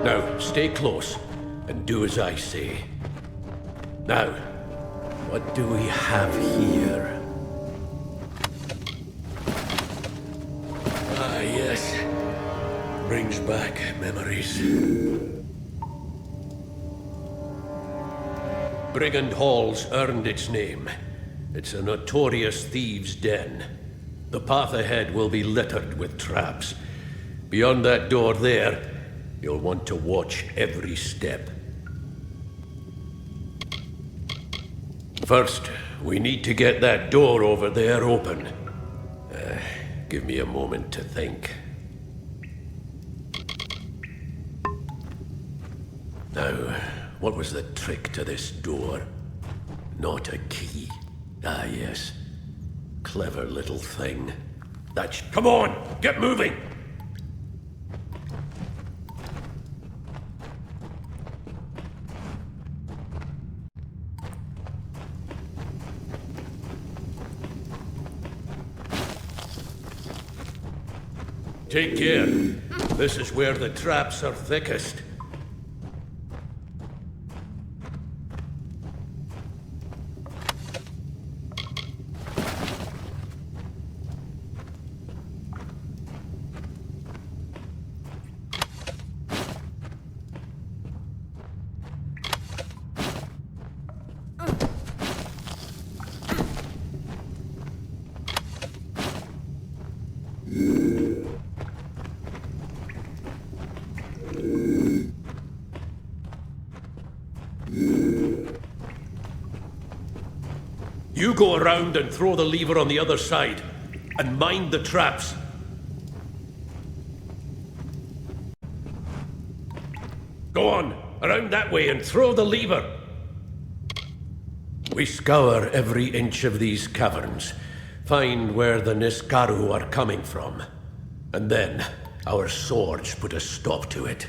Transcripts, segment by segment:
Now, stay close, and do as I say. Now, what do we have here? Ah, yes. Brings back memories. Brigand Hall's earned its name. It's a notorious thieves' den. The path ahead will be littered with traps. Beyond that door there, you'll want to watch every step. First, we need to get that door over there open. Give me a moment to think. Now, what was the trick to this door? Not a key. Ah, yes. Clever little thing. That's... Come on! Get moving! Take care. This is where the traps are thickest. You go around and throw the lever on the other side, and mind the traps. Go on, around that way and throw the lever. We scour every inch of these caverns, find where the Niskaru are coming from, and then our swords put a stop to it.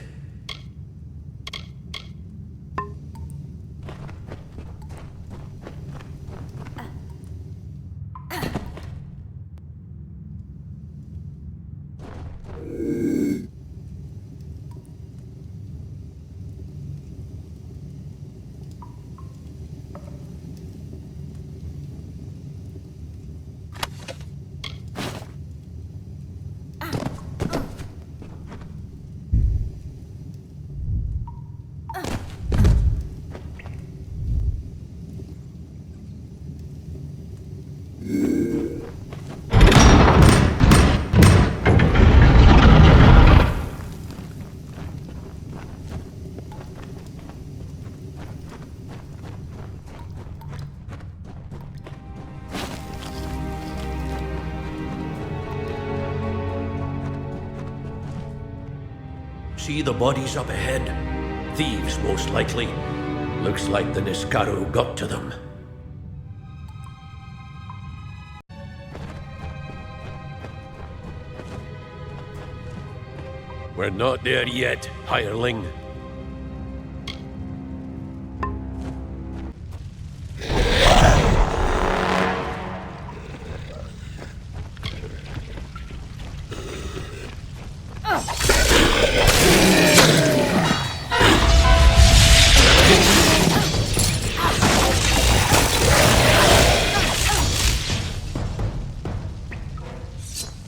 See the bodies up ahead? Thieves, most likely. Looks like the Niskaru got to them. We're not there yet, hireling.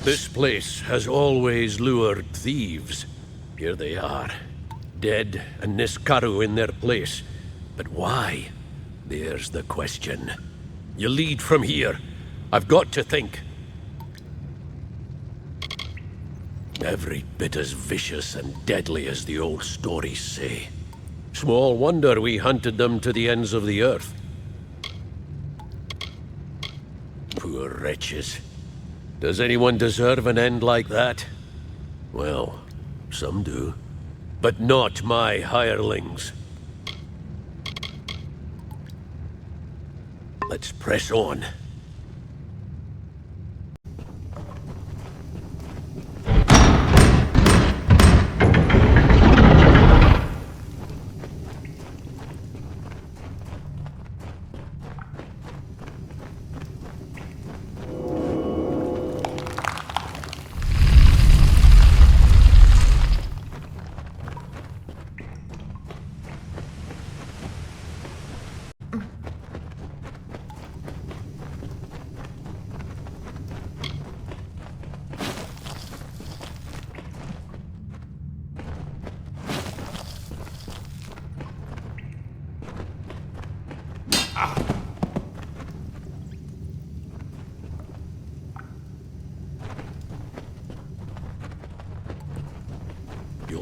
This place has always lured thieves. Here they are, dead and Niskaru in their place. But why? There's the question. You lead from here. I've got to think. Every bit as vicious and deadly as the old stories say. Small wonder we hunted them to the ends of the earth. Poor wretches. Does anyone deserve an end like that? Well, some do. But not my hirelings. Let's press on.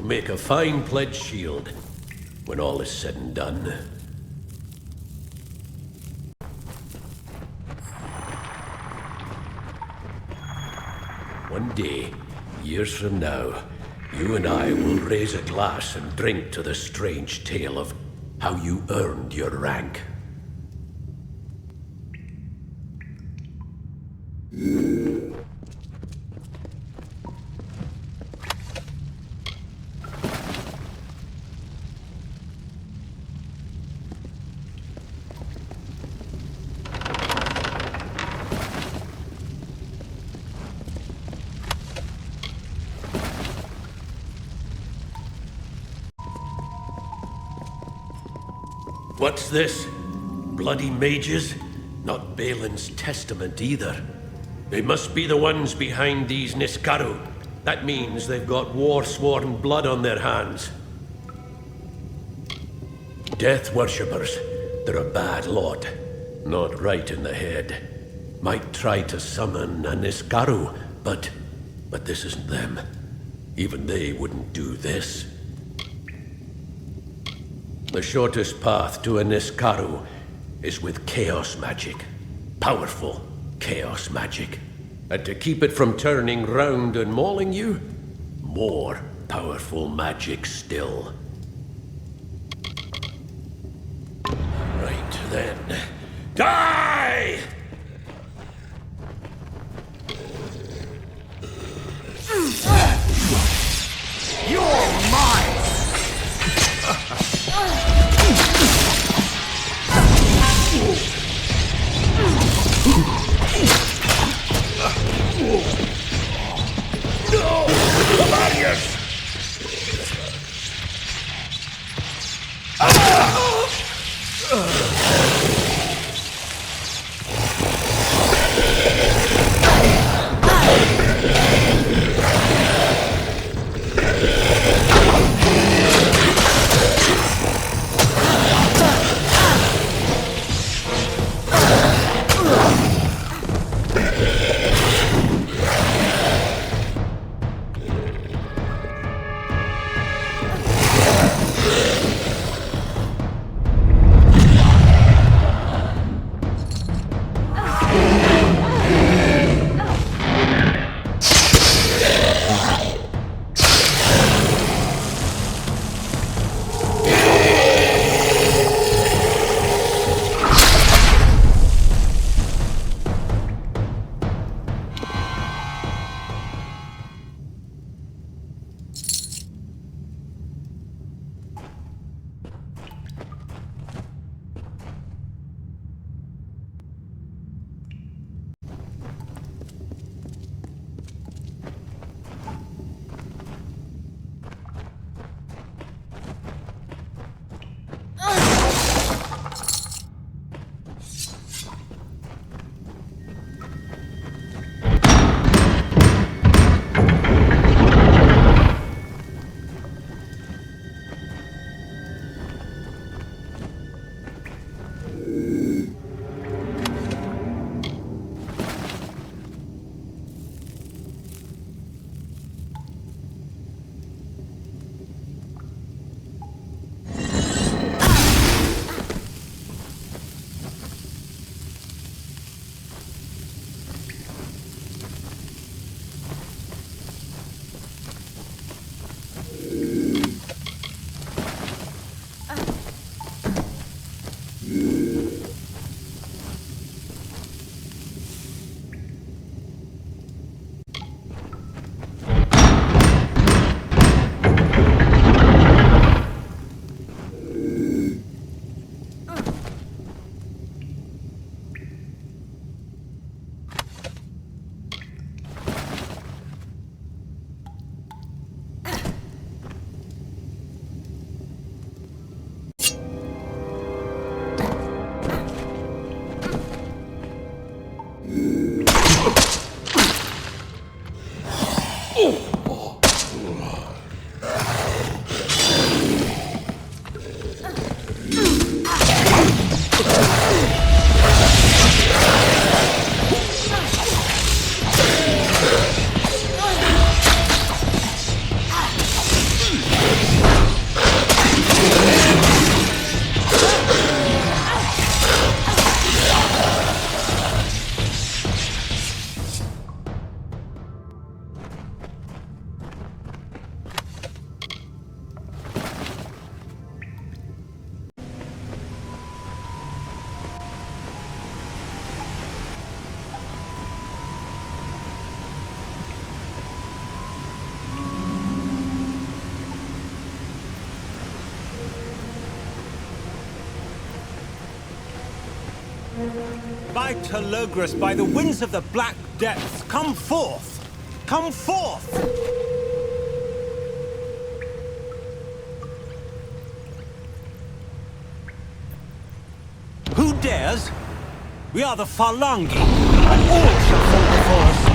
make a fine pledge shield when all is said and done. One day, years from now, you and I will raise a glass and drink to the strange tale of how you earned your rank. What's this? Bloody mages? Not Balin's testament either. They must be the ones behind these Niskaru. That means they've got war-sworn blood on their hands. Death worshippers. They're a bad lot. Not right in the head. Might try to summon a Niskaru, but this isn't them. Even they wouldn't do this. The shortest path to a Niskaru is with chaos magic. Powerful chaos magic. And to keep it from turning round and mauling you, more powerful magic still. Right then. Die! You're mine! No! Amalius! By Telogris, by the winds of the black depths, come forth! Come forth! Who dares? We are the Phalangi, and all shall fall before us.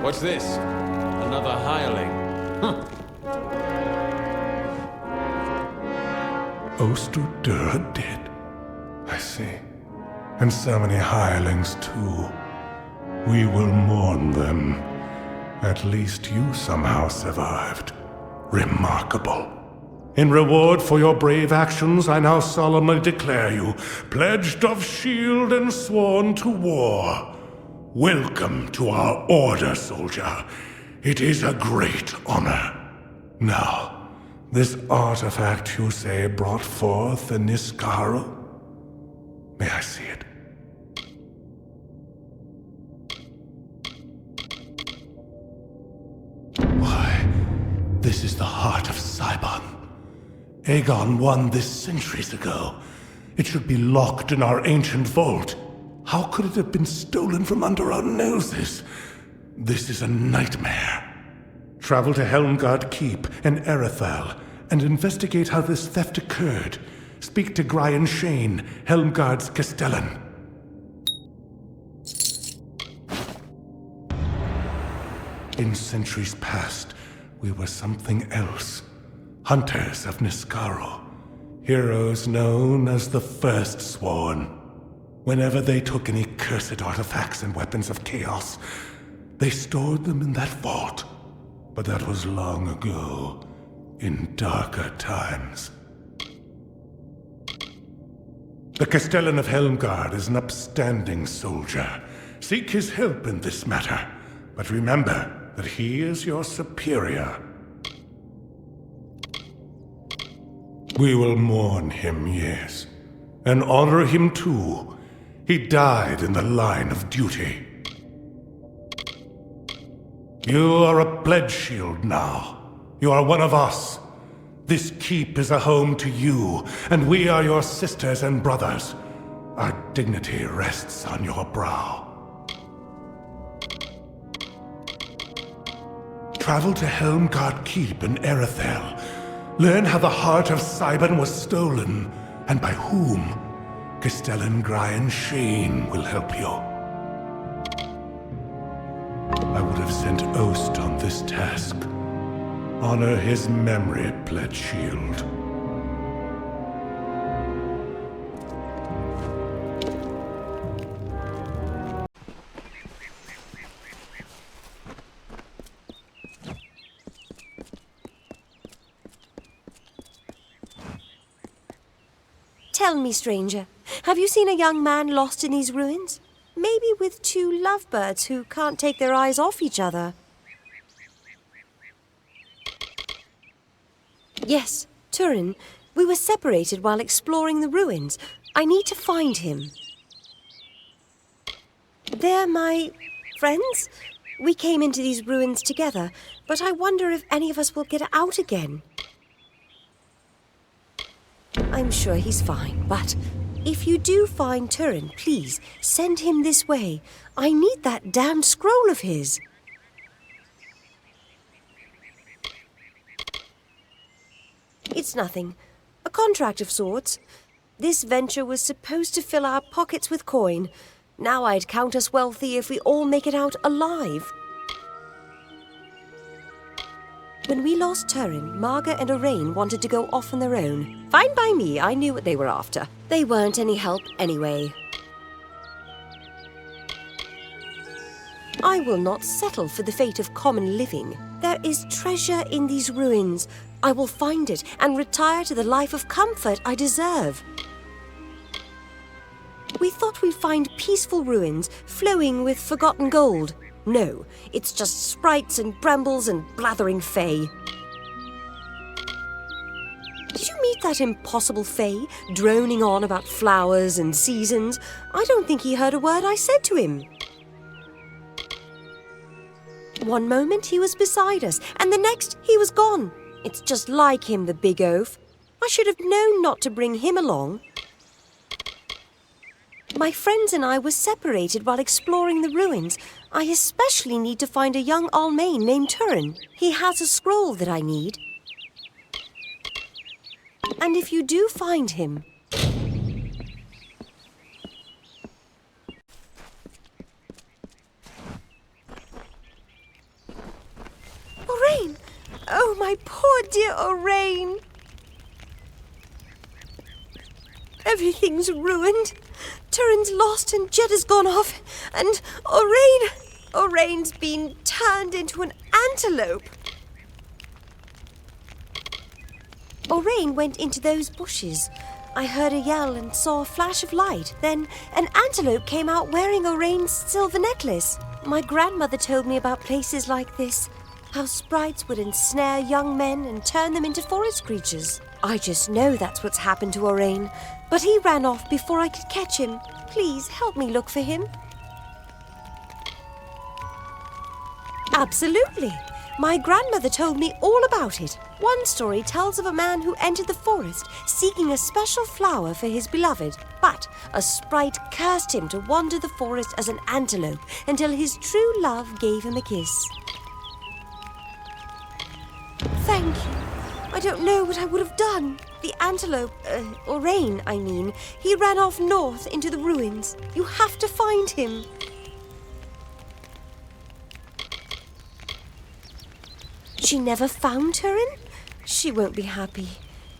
What's this? Another hireling? Ostudur dead. I see. And so many hirelings too. We will mourn them. At least you somehow survived. Remarkable. In reward for your brave actions, I now solemnly declare you pledged of shield and sworn to war. Welcome to our order, soldier. It is a great honor. Now, this artifact you say brought forth the Niskaru? May I see it? Why, this is the heart of Cybon. Aegon won this centuries ago. It should be locked in our ancient vault. How could it have been stolen from under our noses? This is a nightmare. Travel to Helmgard Keep and Erethal and investigate how this theft occurred. Speak to Brian Shane, Helmgard's Castellan. In centuries past, we were something else. Hunters of Niskaro. Heroes known as the First Sworn. Whenever they took any cursed artifacts and weapons of chaos, they stored them in that vault. But that was long ago, in darker times. The Castellan of Helmgard is an upstanding soldier. Seek his help in this matter, but remember that he is your superior. We will mourn him, yes, and honor him too. He died in the line of duty. You are a pledge shield now. You are one of us. This keep is a home to you, and we are your sisters and brothers. Our dignity rests on your brow. Travel to Helmgard Keep in Erethal. Learn how the heart of Cybon was stolen, and by whom. Castellan Brian Shane will help you. I would have sent Ost on this task. Honor his memory, Pledge Shield. Tell me, stranger, have you seen a young man lost in these ruins? Maybe with two lovebirds who can't take their eyes off each other. Yes, Turin. We were separated while exploring the ruins. I need to find him. They're my friends? We came into these ruins together, but I wonder if any of us will get out again. I'm sure he's fine, but if you do find Turin, please send him this way. I need that damned scroll of his. It's nothing. A contract of sorts. This venture was supposed to fill our pockets with coin. Now I'd count us wealthy if we all make it out alive. When we lost Turin, Marga and Orain wanted to go off on their own. Fine by me, I knew what they were after. They weren't any help anyway. I will not settle for the fate of common living. There is treasure in these ruins. I will find it and retire to the life of comfort I deserve. We thought we'd find peaceful ruins flowing with forgotten gold. No, it's just sprites and brambles and blathering fae. Did you meet that impossible fae, droning on about flowers and seasons? I don't think he heard a word I said to him. One moment he was beside us, and the next he was gone. It's just like him, the big oaf. I should have known not to bring him along. My friends and I were separated while exploring the ruins. I especially need to find a young Almain named Turin. He has a scroll that I need. And if you do find him... Orain! Oh, my poor dear Orain! Everything's ruined. Turin's lost and Jetta's gone off. And Orain's been turned into an antelope. Orain went into those bushes. I heard a yell and saw a flash of light. Then an antelope came out wearing Orain's silver necklace. My grandmother told me about places like this. How sprites would ensnare young men and turn them into forest creatures. I just know that's what's happened to Orain. But he ran off before I could catch him. Please help me look for him. Absolutely. My grandmother told me all about it. One story tells of a man who entered the forest seeking a special flower for his beloved. But a sprite cursed him to wander the forest as an antelope until his true love gave him a kiss. Thank you. I don't know what I would have done. The antelope, Orain, I mean, he ran off north into the ruins. You have to find him. She never found Turin? She won't be happy.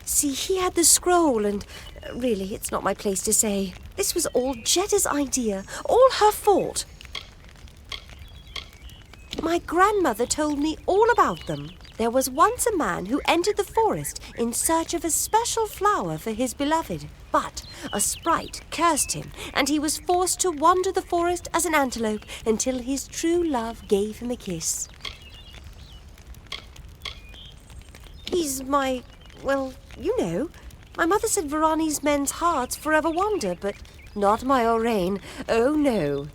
See, he had the scroll and... really, it's not my place to say. This was all Jetta's idea, all her fault. My grandmother told me all about them. There was once a man who entered the forest in search of a special flower for his beloved. But a sprite cursed him, and he was forced to wander the forest as an antelope until his true love gave him a kiss. He's my... well, you know. My mother said Varani's men's hearts forever wander, but not my Orain. Oh, no.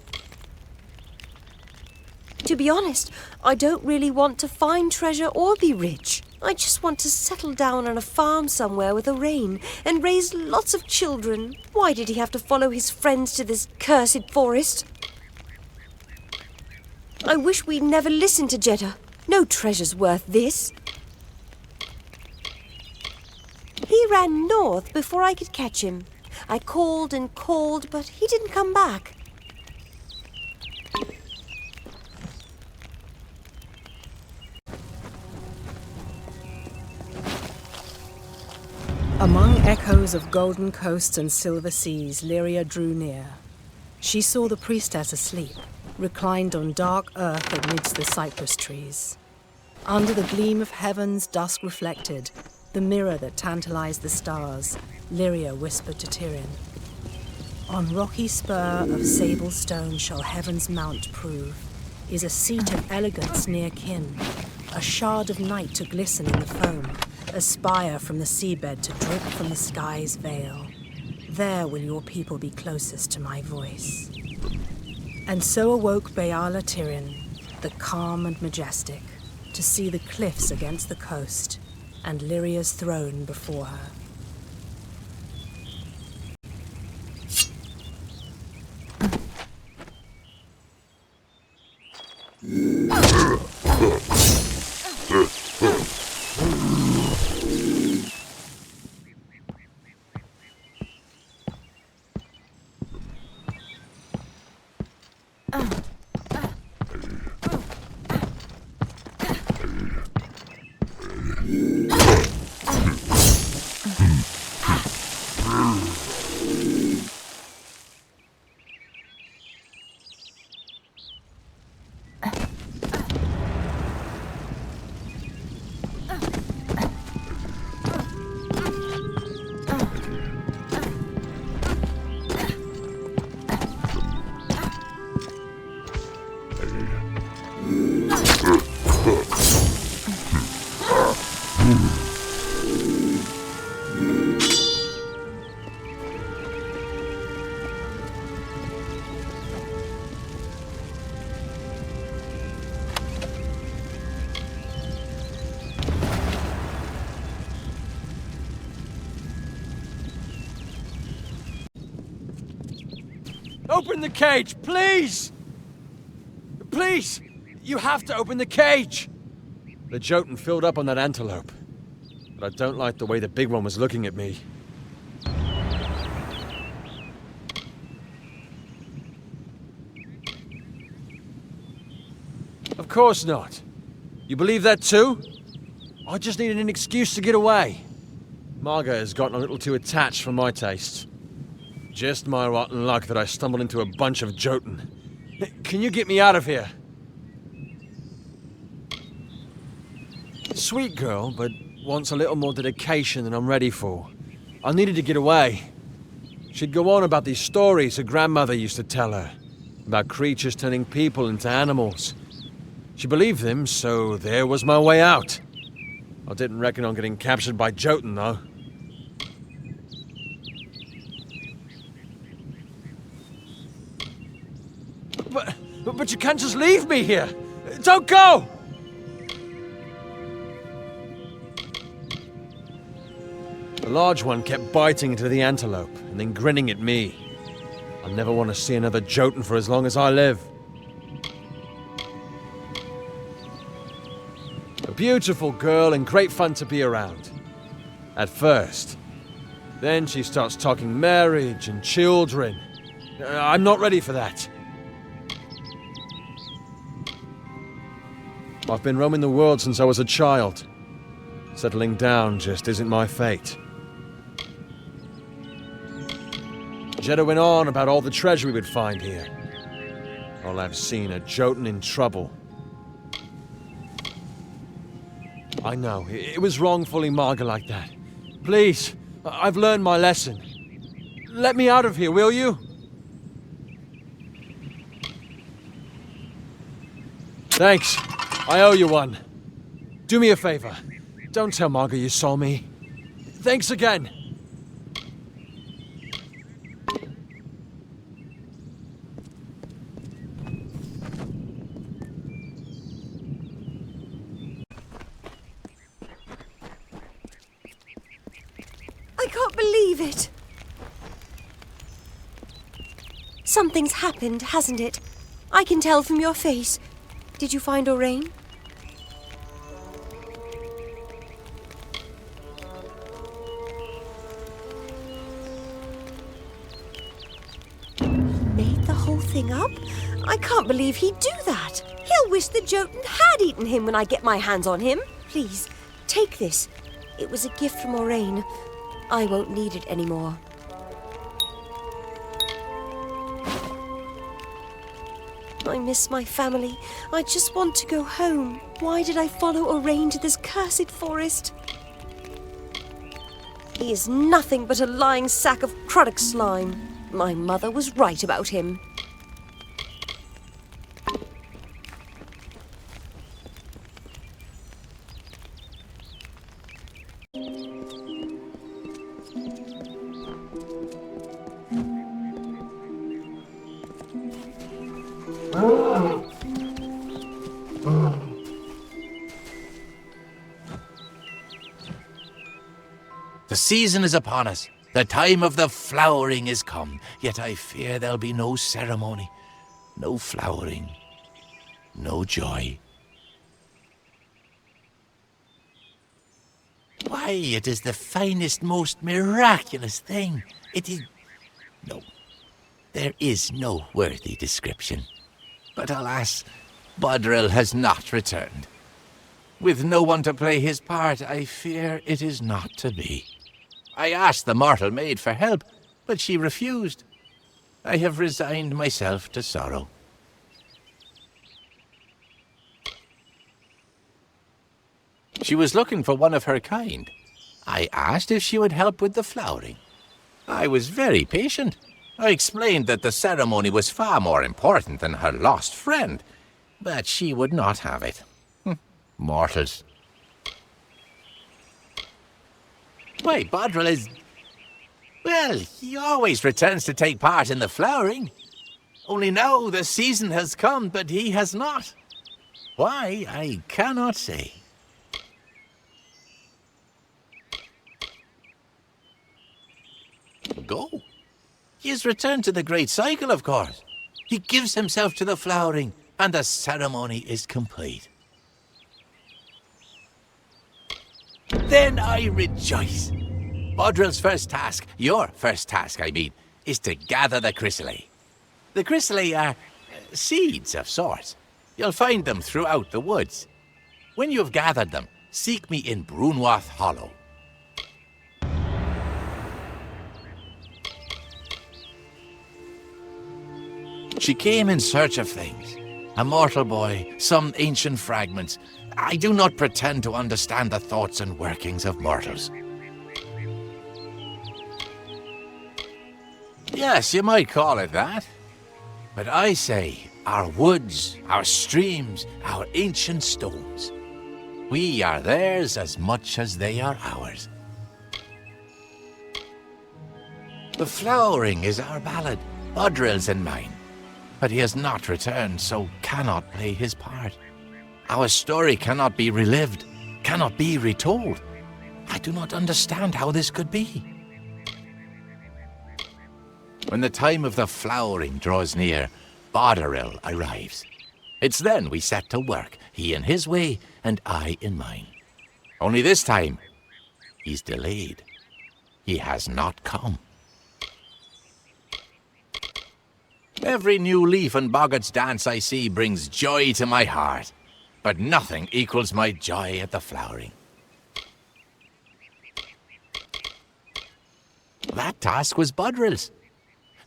To be honest, I don't really want to find treasure or be rich. I just want to settle down on a farm somewhere with Orain and raise lots of children. Why did he have to follow his friends to this cursed forest? I wish we'd never listened to Jetta. No treasure's worth this. He ran north before I could catch him. I called and called, but he didn't come back. Among echoes of golden coasts and silver seas, Lyria drew near. She saw the priestess asleep, reclined on dark earth amidst the cypress trees. Under the gleam of heaven's dusk reflected, the mirror that tantalized the stars, Lyria whispered to Tyrion. On rocky spur of sable stone shall heaven's mount prove, is a seat of elegance near kin, a shard of night to glisten in the foam, a spire from the seabed to drip from the sky's veil. There will your people be closest to my voice. And so awoke Beala Tyrion, the calm and majestic, to see the cliffs against the coast, and Lyria's throne before her. Open the cage, please! Please! You have to open the cage! The Jotun filled up on that antelope. But I don't like the way the big one was looking at me. Of course not. You believe that too? I just needed an excuse to get away. Marga has gotten a little too attached for my taste. Just my rotten luck that I stumbled into a bunch of Jotun. Can you get me out of here? Sweet girl, but wants a little more dedication than I'm ready for. I needed to get away. She'd go on about these stories her grandmother used to tell her, about creatures turning people into animals. She believed them, so there was my way out. I didn't reckon on getting captured by Jotun, though. But you can't just leave me here! Don't go! The large one kept biting into the antelope and then grinning at me. I'll never want to see another Jotun for as long as I live. A beautiful girl and great fun to be around. At first. Then she starts talking marriage and children. I'm not ready for that. I've been roaming the world since I was a child. Settling down just isn't my fate. Jeddah went on about all the treasure we would find here. All I've seen are Jotun in trouble. I know, it was wrong fooling Marga like that. Please, I've learned my lesson. Let me out of here, will you? Thanks. I owe you one. Do me a favor. Don't tell Marga you saw me. Thanks again. I can't believe it. Something's happened, hasn't it? I can tell from your face. Did you find Orain? Made the whole thing up? I can't believe he'd do that. He'll wish the Jotun had eaten him when I get my hands on him. Please, take this. It was a gift from Orain. I won't need it anymore. I miss my family. I just want to go home. Why did I follow Orain to this cursed forest? He is nothing but a lying sack of Cruddock slime. My mother was right about him. The season is upon us. The time of the flowering is come. Yet I fear there'll be no ceremony, no flowering, no joy. Why, it is the finest, most miraculous thing. It is... No, there is no worthy description. But alas, Bodril has not returned. With no one to play his part, I fear it is not to be. I asked the mortal maid for help, but she refused. I have resigned myself to sorrow. She was looking for one of her kind. I asked if she would help with the flowering. I was very patient. I explained that the ceremony was far more important than her lost friend, but she would not have it. Mortals. Why, Bodril is... Well, he always returns to take part in the flowering. Only now the season has come, but he has not. Why, I cannot say. Go. He has returned to the great cycle, of course. He gives himself to the flowering, and the ceremony is complete. Then I rejoice. Bodril's first task, your first task, I mean, is to gather the chrysalis. The chrysalis are seeds of sorts. You'll find them throughout the woods. When you've gathered them, seek me in Brunwath Hollow. She came in search of things. A mortal boy, some ancient fragments. I do not pretend to understand the thoughts and workings of mortals. Yes, you might call it that. But I say, our woods, our streams, our ancient stones. We are theirs as much as they are ours. The flowering is our ballad, Bodril's and mine. But he has not returned, so cannot play his part. Our story cannot be relived, cannot be retold. I do not understand how this could be. When the time of the flowering draws near, Bodril arrives. It's then we set to work, he in his way and I in mine. Only this time, he's delayed. He has not come. Every new leaf in Boggart's dance I see brings joy to my heart, but nothing equals my joy at the flowering. That task was Bodril's.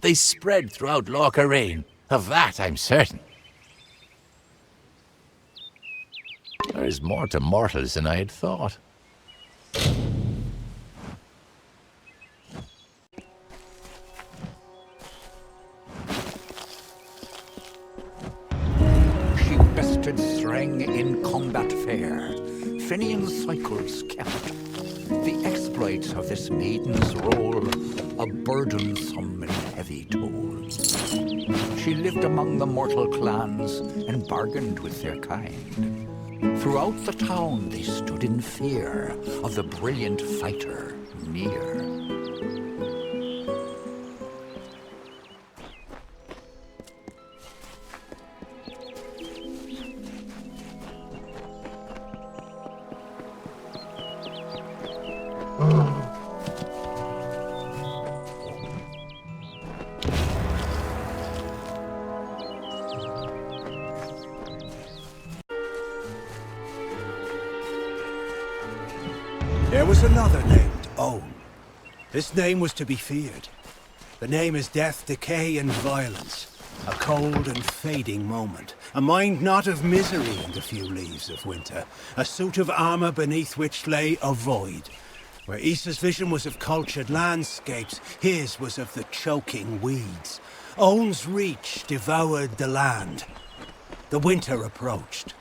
They spread throughout Loch Arain. Of that I'm certain. There is more to mortals than I had thought. She bested Threng in combat fair. Finian cycles kept. The exploits of this maiden's role, a burdensome and heavy toll. She lived among the mortal clans and bargained with their kind. Throughout the town they stood in fear of the brilliant fighter near. There was another named Own. This name was to be feared. The name is death, decay, and violence. A cold and fading moment. A mind not of misery and a few leaves of winter. A suit of armor beneath which lay a void. Where Issa's vision was of cultured landscapes, his was of the choking weeds. Olm's reach devoured the land. The winter approached.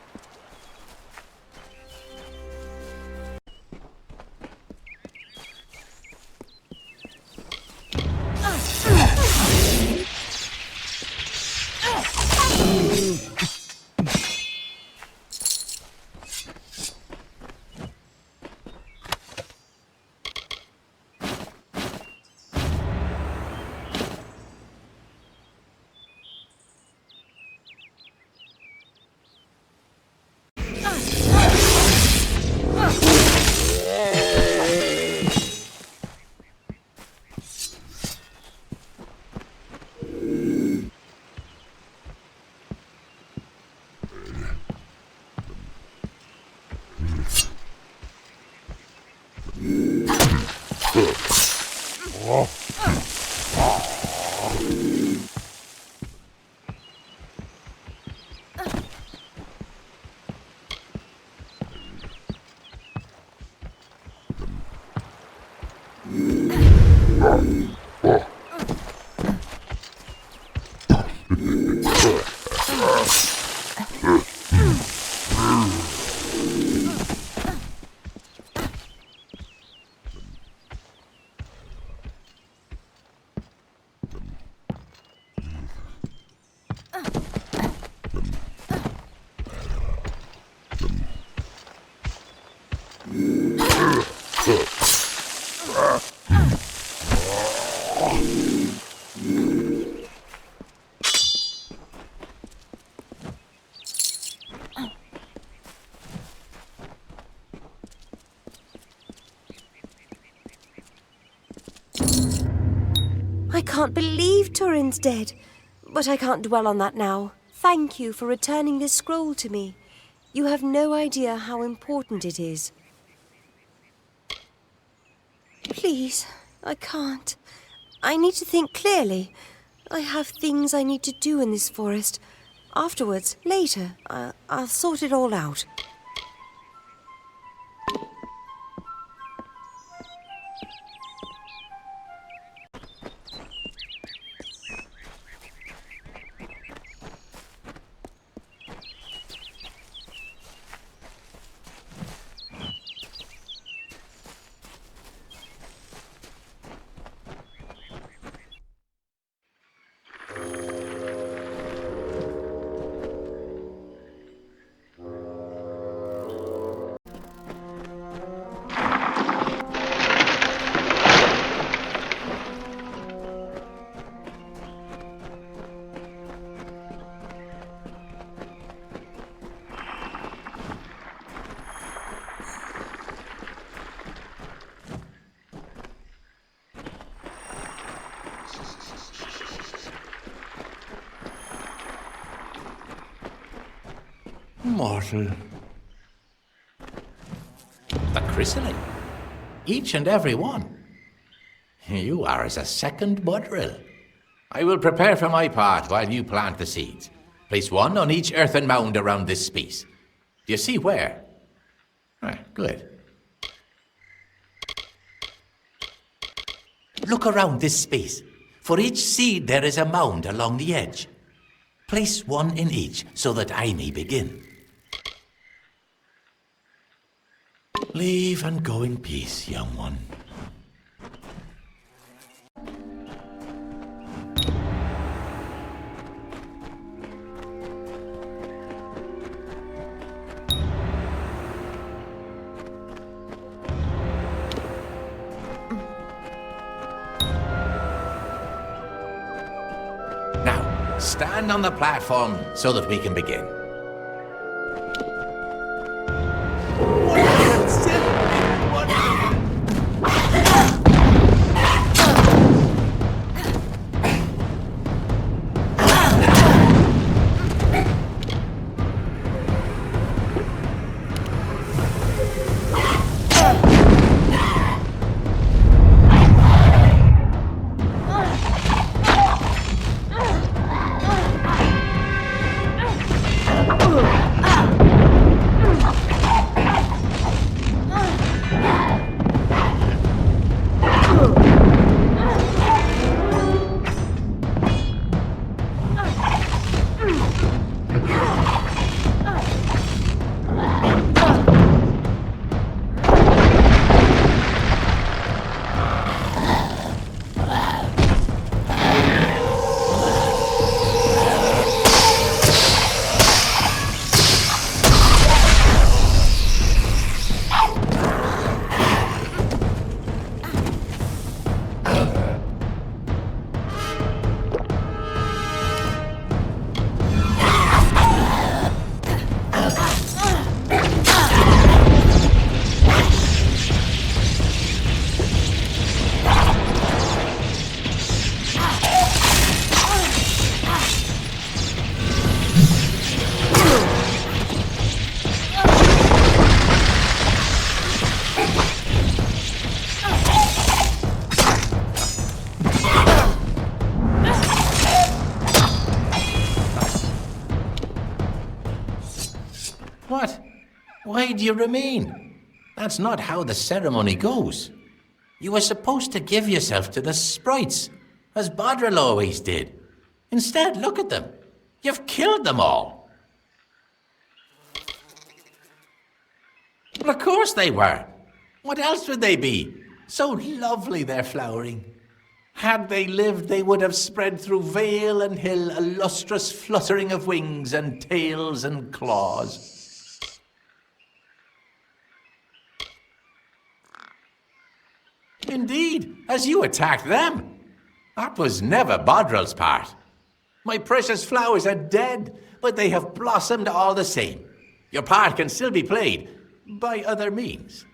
I can't believe Turin's dead, but I can't dwell on that now. Thank you for returning this scroll to me. You have no idea how important it is. Please, I can't. I need to think clearly. I have things I need to do in this forest. Afterwards, later, I'll sort it all out. Mortal. The chrysalis. Each and every one. You are as a second Budrill. I will prepare for my part while you plant the seeds. Place one on each earthen mound around this space. Do you see where? Right, good. Look around this space. For each seed there is a mound along the edge. Place one in each so that I may begin. Leave and go in peace, young one. Now, stand on the platform so that we can begin. What? Why do you remain? That's not how the ceremony goes. You were supposed to give yourself to the sprites, as Bodril always did. Instead, look at them. You've killed them all. Well, of course they were. What else would they be? So lovely they're flowering. Had they lived, they would have spread through vale and hill a lustrous fluttering of wings and tails and claws. Indeed, as you attacked them. That was never Bodril's part. My precious flowers are dead, but they have blossomed all the same. Your part can still be played by other means.